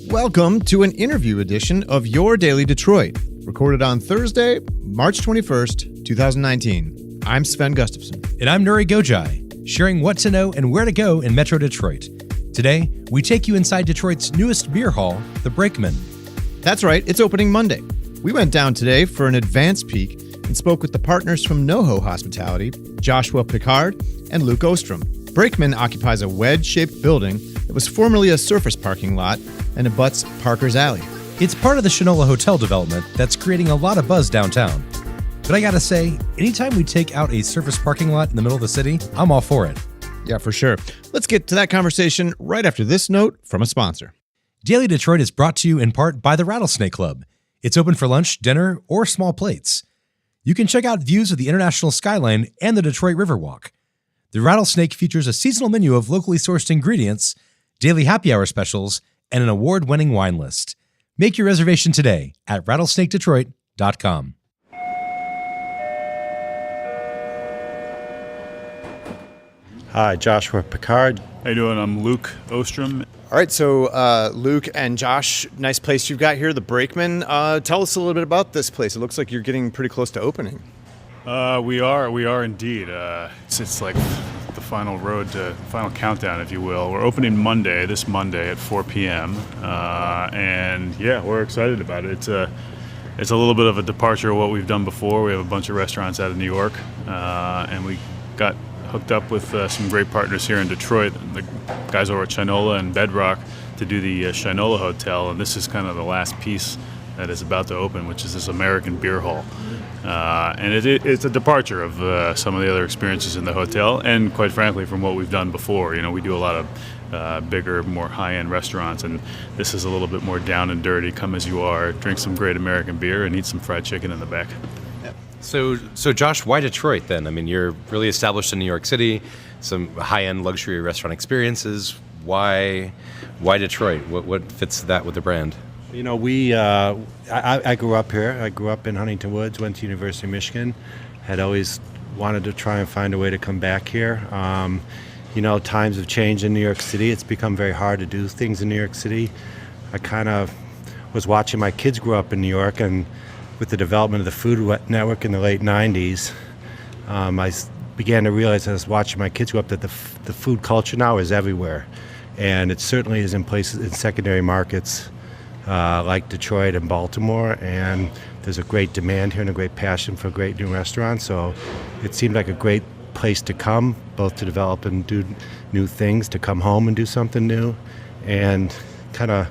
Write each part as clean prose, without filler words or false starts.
Welcome to an interview edition of Your Daily Detroit, recorded on Thursday, March 21st, 2019. I'm Sven Gustafson. And I'm Nuri Gocay, sharing what to know and where to go in Metro Detroit. Today, we take you inside Detroit's newest beer hall, the Brakeman. That's right, it's opening Monday. We went down today for an advance peek and spoke with the partners from NoHo Hospitality, Joshua Pickard and Luke Ostrom. Brakeman occupies a wedge-shaped building that was formerly a surface parking lot and abuts Parker's Alley. It's part of the Shinola Hotel development that's creating a lot of buzz downtown. But I gotta say, anytime we take out a surface parking lot in the middle of the city, I'm all for it. Yeah, for sure. Let's get to that conversation right after this note from a sponsor. Daily Detroit is brought to you in part by the Rattlesnake Club. It's open for lunch, dinner, or small plates. You can check out views of the International Skyline and the Detroit Riverwalk. The Rattlesnake features a seasonal menu of locally sourced ingredients, daily happy hour specials, and an award-winning wine list. Make your reservation today at rattlesnakedetroit.com. Hi, Joshua Pickard. How you doing? I'm Luke Ostrom. All right, so Luke and Josh, nice place you've got here, the Brakeman. Tell us a little bit about this place. It looks like you're getting pretty close to opening. We are indeed. It's like the final countdown, if you will. We're opening this Monday at 4 p.m. And yeah, we're excited about it. It's a little bit of a departure of what we've done before. We have a bunch of restaurants out of New York, and we got hooked up with some great partners here in Detroit, the guys over at Shinola and Bedrock, to do the Shinola Hotel, and this is kind of the last piece that is about to open, which is this American beer hall. And it's a departure of some of the other experiences in the hotel, and quite frankly, from what we've done before. You know, we do a lot of bigger, more high-end restaurants, and this is a little bit more down and dirty, come as you are, drink some great American beer, and eat some fried chicken in the back. So Josh, why Detroit then? I mean, you're really established in New York City, some high-end luxury restaurant experiences. Why Detroit? What fits that with the brand? You know, I grew up here. I grew up in Huntington Woods, went to University of Michigan. Had always wanted to try and find a way to come back here. You know, times have changed in New York City. It's become very hard to do things in New York City. I kind of was watching my kids grow up in New York, and with the development of the Food Network in the late 90s, I began to realize as I was watching my kids grow up that the food culture now is everywhere. And it certainly is in places, in secondary markets like Detroit and Baltimore. And there's a great demand here and a great passion for great new restaurants. So it seemed like a great place to come, both to develop and do new things, to come home and do something new, and kind of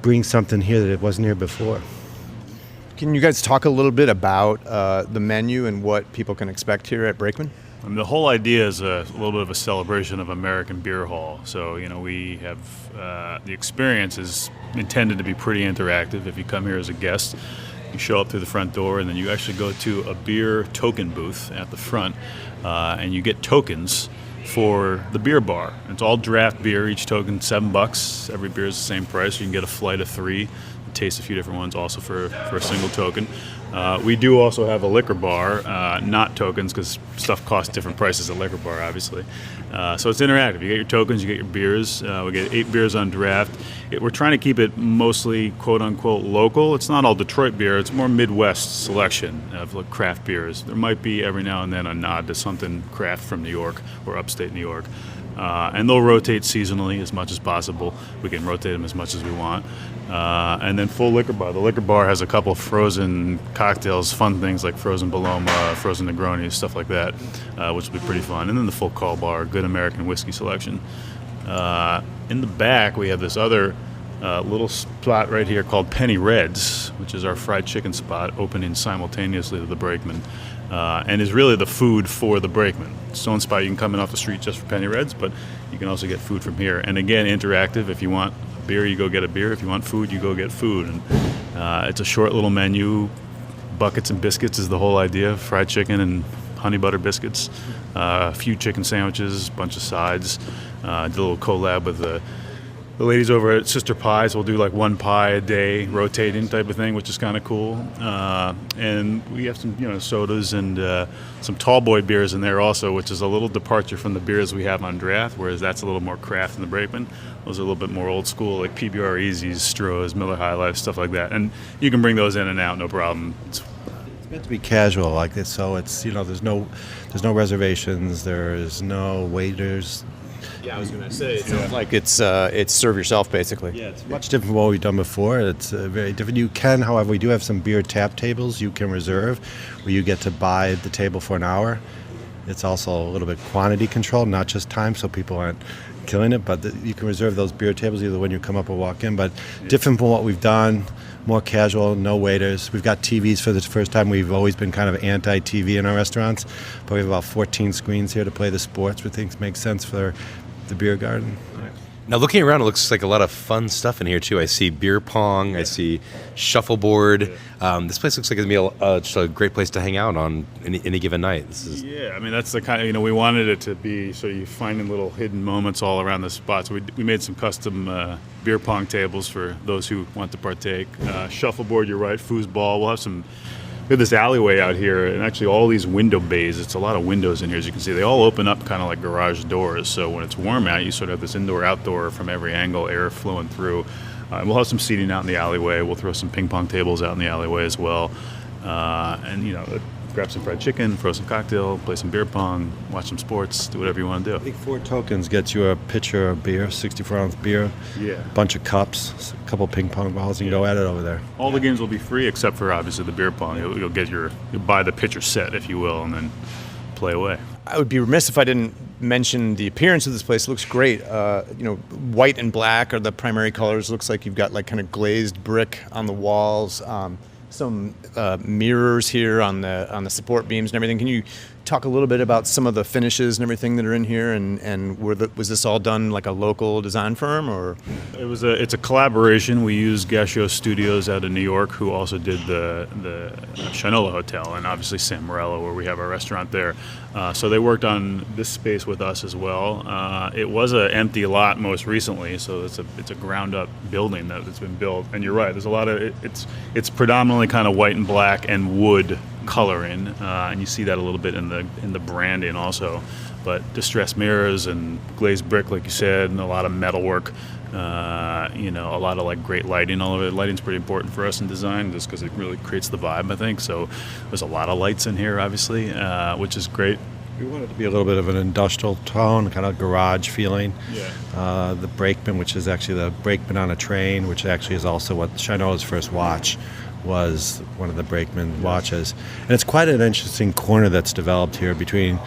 bring something here that it wasn't here before. Can you guys talk a little bit about the menu and what people can expect here at Brakeman? I mean, the whole idea is a little bit of a celebration of American Beer Hall. So, you know, we have the experience is intended to be pretty interactive. If you come here as a guest, you show up through the front door, and then you actually go to a beer token booth at the front, and you get tokens for the beer bar. It's all draft beer. Each token $7. Every beer is the same price. You can get a flight of 3. Taste a few different ones also for a single token. We do also have a liquor bar, not tokens, because stuff costs different prices at liquor bar, obviously. So it's interactive. You get your tokens, you get your beers. We get 8 beers on draft. We're trying to keep it mostly quote-unquote local. It's not all Detroit beer. It's more Midwest selection of craft beers. There might be every now and then a nod to something craft from New York or upstate New York. And they'll rotate seasonally as much as possible. We can rotate them as much as we want. And then full liquor bar. The liquor bar has a couple of frozen cocktails, fun things like frozen Paloma, frozen Negronis, stuff like that, which will be pretty fun. And then the full call bar, good American whiskey selection. In the back, we have this other little spot right here called Penny Red's, which is our fried chicken spot, opening simultaneously to the Brakeman, and is really the food for the Brakeman. It's own spot. You can come in off the street just for Penny Red's, but you can also get food from here. And again, interactive. If you want a beer, you go get a beer. If you want food, you go get food. And it's a short little menu. Buckets and biscuits is the whole idea. Fried chicken and honey butter biscuits, a few chicken sandwiches, a bunch of sides. Did a little collab with the ladies over at Sister Pies. We'll do like one pie a day, rotating type of thing, which is kind of cool. And we have some, sodas and some tall boy beers in there also, which is a little departure from the beers we have on draft, whereas that's a little more craft in the Brakeman. Those are a little bit more old school, like PBR Easies, Strohs, Miller High Life, stuff like that. And you can bring those in and out, no problem. It's meant to be casual like this, so it's there's no reservations, there's no waiters. Yeah, I was gonna say it's like it's serve yourself basically. Yeah, it's much different from what we've done before. It's very different. You can, however, we do have some beer tap tables you can reserve, where you get to buy the table for an hour. It's also a little bit quantity controlled, not just time, so people aren't killing it. But you can reserve those beer tables either when you come up or walk in. But different from what we've done, more casual, no waiters. We've got TVs for the first time. We've always been kind of anti-TV in our restaurants, but we have about 14 screens here to play the sports, which things make sense for the beer garden. Now, looking around, it looks like a lot of fun stuff in here, too. I see beer pong. I see shuffleboard. This place looks like it's going to be just a great place to hang out on any given night. Yeah, I mean, that's the kind of, we wanted it to be so you finding little hidden moments all around the spot. So we made some custom beer pong tables for those who want to partake. Shuffleboard, you're right, foosball. We have this alleyway out here, and actually all these window bays, it's a lot of windows in here, as you can see. They all open up kind of like garage doors, so when it's warm out, you sort of have this indoor-outdoor from every angle, air flowing through. And we'll have some seating out in the alleyway. We'll throw some ping pong tables out in the alleyway as well. And, grab some fried chicken, throw some cocktail, play some beer pong, watch some sports, do whatever you want to do. I think 4 tokens gets you a pitcher of beer, 64-ounce beer, a bunch of cups, a couple ping pong balls, and you can go at it over there. All the games will be free except for, obviously, the beer pong. You'll buy the pitcher set, if you will, and then play away. I would be remiss if I didn't mention the appearance of this place. It looks great. White and black are the primary colors. Looks like you've got like kind of glazed brick on the walls. Some mirrors here on the support beams and everything. Can you talk a little bit about some of the finishes and everything that are in here? And was this all done like a local design firm, or? It's a collaboration. We used Gascio Studios out of New York, who also did the Shinola Hotel, and obviously San Morello, where we have our restaurant there. So they worked on this space with us as well. It was an empty lot most recently, so it's a ground up building that's been built. And you're right, there's a lot of it's predominantly kind of white and black and wood coloring, and you see that a little bit in the branding also. But distressed mirrors and glazed brick, like you said, and a lot of metalwork. A lot of like great lighting all over it. Lighting's pretty important for us in design, just because it really creates the vibe, I think. So there's a lot of lights in here, obviously, which is great. We want it to be a little bit of an industrial tone, kind of garage feeling. Yeah. The Brakeman, which is actually the Brakeman on a train, which actually is also what Shinola's first watch was, one of the Brakeman watches. And it's quite an interesting corner that's developed here between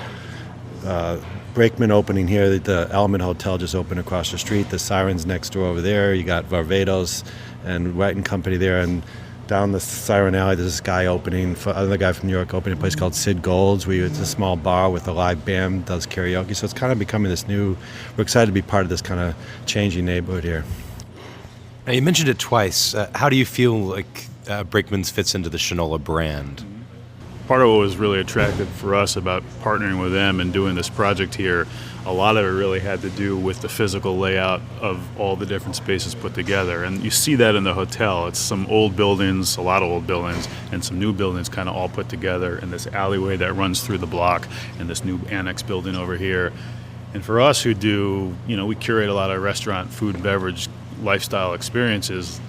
Brakeman opening here, the Element Hotel just opened across the street, the Sirens next door over there, you got Varvatos and White and Company there, and down the Siren Alley there's this guy opening, another guy from New York opening a place called Sid Gold's, where it's a small bar with a live band, does karaoke, so it's kind of becoming this we're excited to be part of this kind of changing neighborhood here. Now, you mentioned it twice. How do you feel like Brakeman's fits into the Shinola brand? Part of what was really attractive for us about partnering with them and doing this project here, a lot of it really had to do with the physical layout of all the different spaces put together. And you see that in the hotel. It's some old buildings, a lot of old buildings, and some new buildings kind of all put together in this alleyway that runs through the block, and this new annex building over here. And for us who do, we curate a lot of restaurant, food and beverage, lifestyle experiences,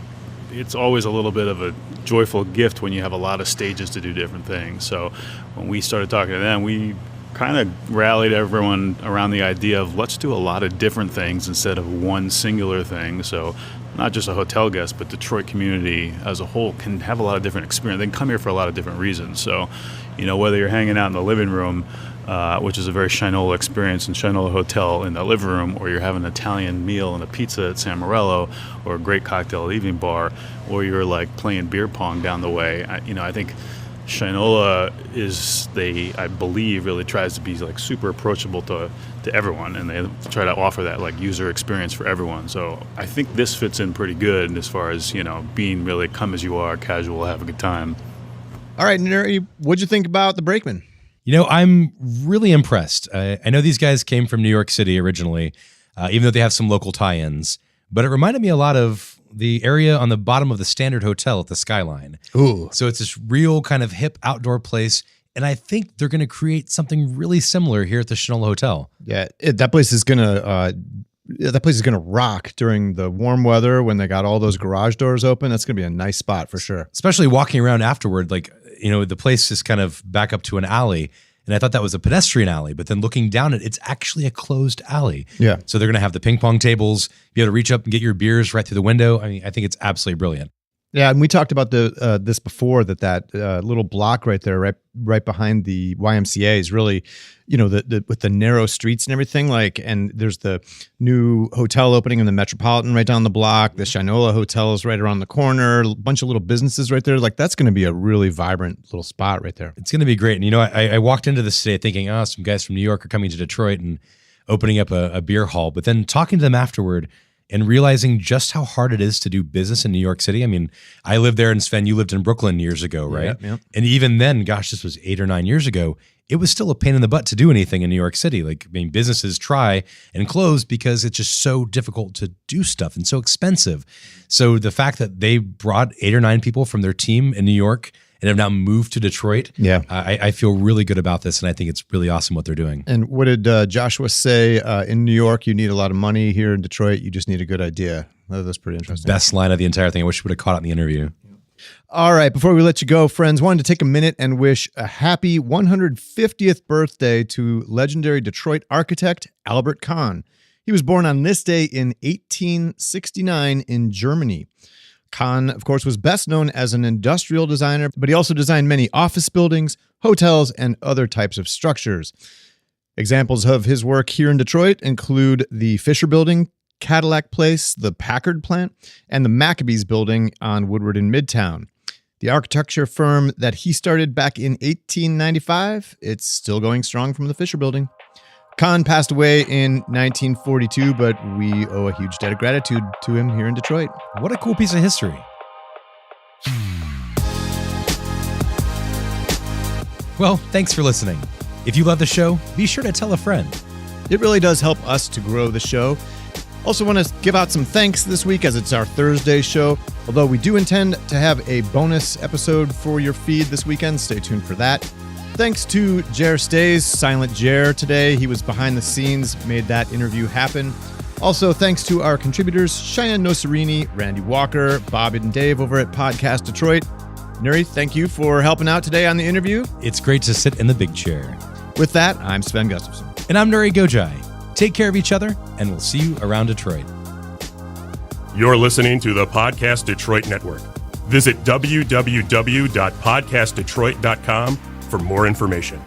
it's always a little bit of a joyful gift when you have a lot of stages to do different things. So when we started talking to them, we kind of rallied everyone around the idea of let's do a lot of different things instead of one singular thing. So not just a hotel guest, but Detroit community as a whole can have a lot of different experience. They can come here for a lot of different reasons. So, whether you're hanging out in the living room, which is a very Shinola experience in Shinola Hotel in the living room, or you're having an Italian meal and a pizza at San Morello, or a great cocktail at Evening Bar, or you're like playing beer pong down the way. I think Shinola I believe, really tries to be like super approachable to everyone, and they try to offer that like user experience for everyone. So I think this fits in pretty good as far as, being really come as you are, casual, have a good time. All right, Nuri, what'd you think about the Brakeman? I'm really impressed. I know these guys came from New York City originally, even though they have some local tie-ins, but it reminded me a lot of the area on the bottom of the Standard Hotel at the Skyline. Ooh. So it's this real kind of hip outdoor place, and I think they're going to create something really similar here at the Shinola Hotel. Yeah, that place is going to that place is going to rock during the warm weather when they got all those garage doors open. That's going to be a nice spot for sure. Especially walking around afterward, like, the place is kind of back up to an alley. And I thought that was a pedestrian alley, but then looking down it, it's actually a closed alley. Yeah. So they're going to have the ping pong tables, be able to reach up and get your beers right through the window. I mean, I think it's absolutely brilliant. Yeah, and we talked about this before, that little block right there, right behind the YMCA is really, with the narrow streets and everything. And there's the new hotel opening in the Metropolitan right down the block. The Shinola Hotel is right around the corner. A bunch of little businesses right there. That's going to be a really vibrant little spot right there. It's going to be great. And I walked into this today thinking, some guys from New York are coming to Detroit and opening up a beer hall. But then talking to them afterward, and realizing just how hard it is to do business in New York City. I mean, I lived there, and Sven, you lived in Brooklyn years ago, right? Yeah. And even then, gosh, this was 8 or 9 years ago, it was still a pain in the butt to do anything in New York City. Businesses try and close because it's just so difficult to do stuff and so expensive. So the fact that they brought 8 or 9 people from their team in New York and have now moved to Detroit, I feel really good about this, and I think it's really awesome what they're doing. And what did Joshua say? In New York, you need a lot of money. Here in Detroit, you just need a good idea. That's pretty interesting. Best line of the entire thing. I wish we would have caught it in the interview. All right, before we let you go, friends, wanted to take a minute and wish a happy 150th birthday to legendary Detroit architect Albert Kahn. He was born on this day in 1869 in Germany. Kahn, of course, was best known as an industrial designer, but he also designed many office buildings, hotels, and other types of structures. Examples of his work here in Detroit include the Fisher Building, Cadillac Place, the Pickard plant, and the Maccabees Building on Woodward in Midtown. The architecture firm that he started back in 1895, it's still going strong from the Fisher Building. Kahn passed away in 1942, but we owe a huge debt of gratitude to him here in Detroit. What a cool piece of history. Well, thanks for listening. If you love the show, be sure to tell a friend. It really does help us to grow the show. Also want to give out some thanks this week as it's our Thursday show, although we do intend to have a bonus episode for your feed this weekend. Stay tuned for that. Thanks to Jer Stays, Silent Jer today. He was behind the scenes, made that interview happen. Also, thanks to our contributors, Cheyenne Nosarini, Randy Walker, Bob and Dave over at Podcast Detroit. Nuri, thank you for helping out today on the interview. It's great to sit in the big chair. With that, I'm Sven Gustafson. And I'm Nuri Gocay. Take care of each other, and we'll see you around Detroit. You're listening to the Podcast Detroit Network. Visit www.podcastdetroit.com for more information.